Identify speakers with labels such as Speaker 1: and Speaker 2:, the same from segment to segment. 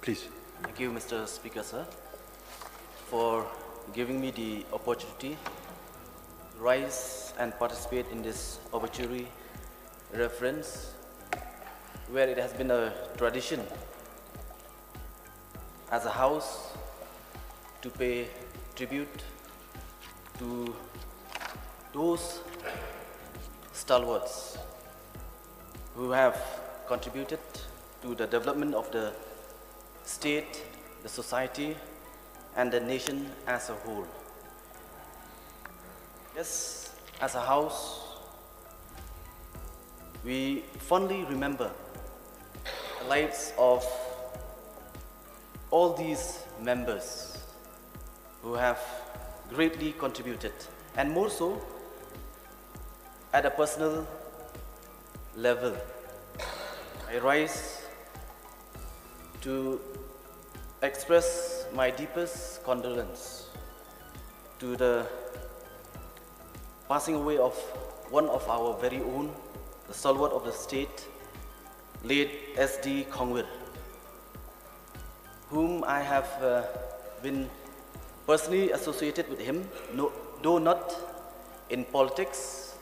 Speaker 1: Please.
Speaker 2: Thank you, Mr. Speaker, sir, for giving me the opportunity to rise and participate in this obituary reference, where it has been a tradition as a house to pay tribute to those stalwarts who have contributed to the development of the state, the society, and the nation as a whole. Yes, as a house, we fondly remember the lives of all these members who have greatly contributed, and more so at a personal level. I rise to express my deepest condolence to the passing away of one of our very own, the stalwart of the state, late SD Khongwir, whom I have been personally associated with him, though not in politics,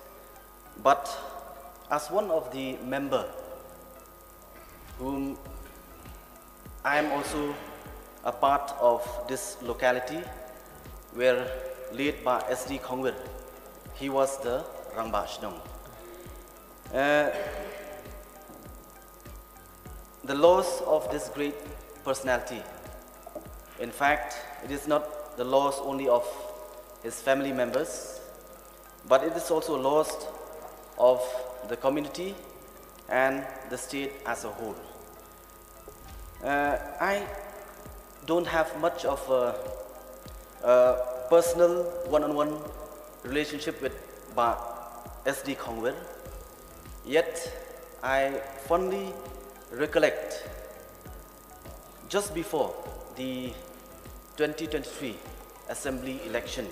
Speaker 2: but as one of the members whom I am also a part of this locality where late by SD Khongwir, he was the Rangba Shnong. The loss of this great personality, in fact, it is not the loss only of his family members, but it is also a loss of the community and the state as a whole. I don't have much of a personal one-on-one relationship with SD Khongwir, yet I fondly recollect just before the 2023 Assembly election.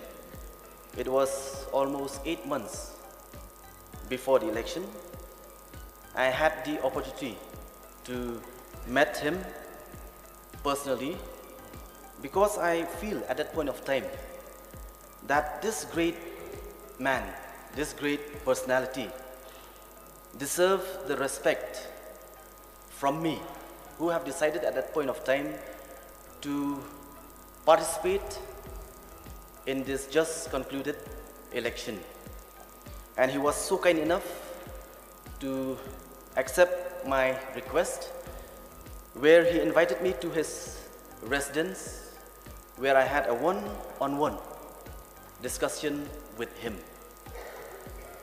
Speaker 2: It was almost 8 months before the election. I had the opportunity to meet him personally, because I feel at that point of time that this great man, this great personality deserves the respect from me, who have decided at that point of time to participate in this just concluded election. And he was so kind enough to accept my request, where he invited me to his residence, where I had a one-on-one discussion with him.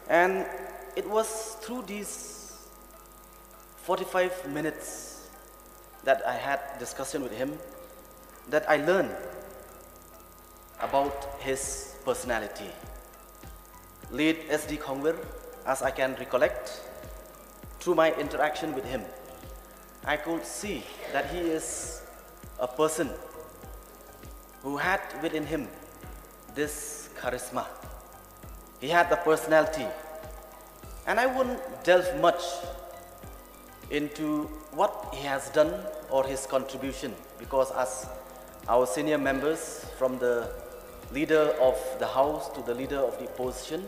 Speaker 2: And it was through these 45 minutes that I had discussion with him that I learned about his personality. Late SD Khongwir, as I can recollect, through my interaction with him, I could see that he is a person who had within him this charisma. He had the personality. And I wouldn't delve much into what he has done or his contribution, because as our senior members, from the leader of the house to the leader of the opposition,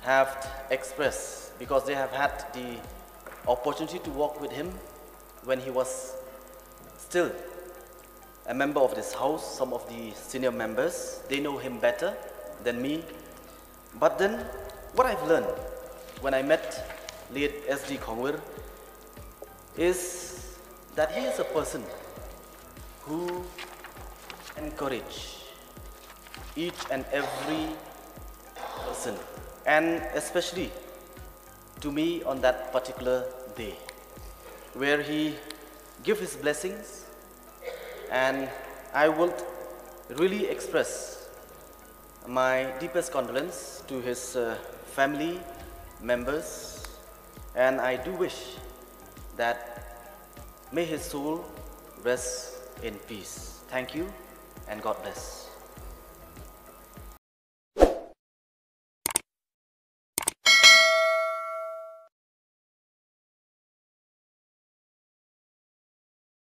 Speaker 2: have expressed, because they have had the opportunity to work with him when he was still a member of this house. Some of the senior members, they know him better than me. But then, what I've learned when I met late SD Khongwir is that he is a person who encourages each and every person, and especially to me on that particular day, where he gave his blessings, and I would really express my deepest condolence to his family members, and I do wish that may his soul rest in peace. Thank you, and God bless.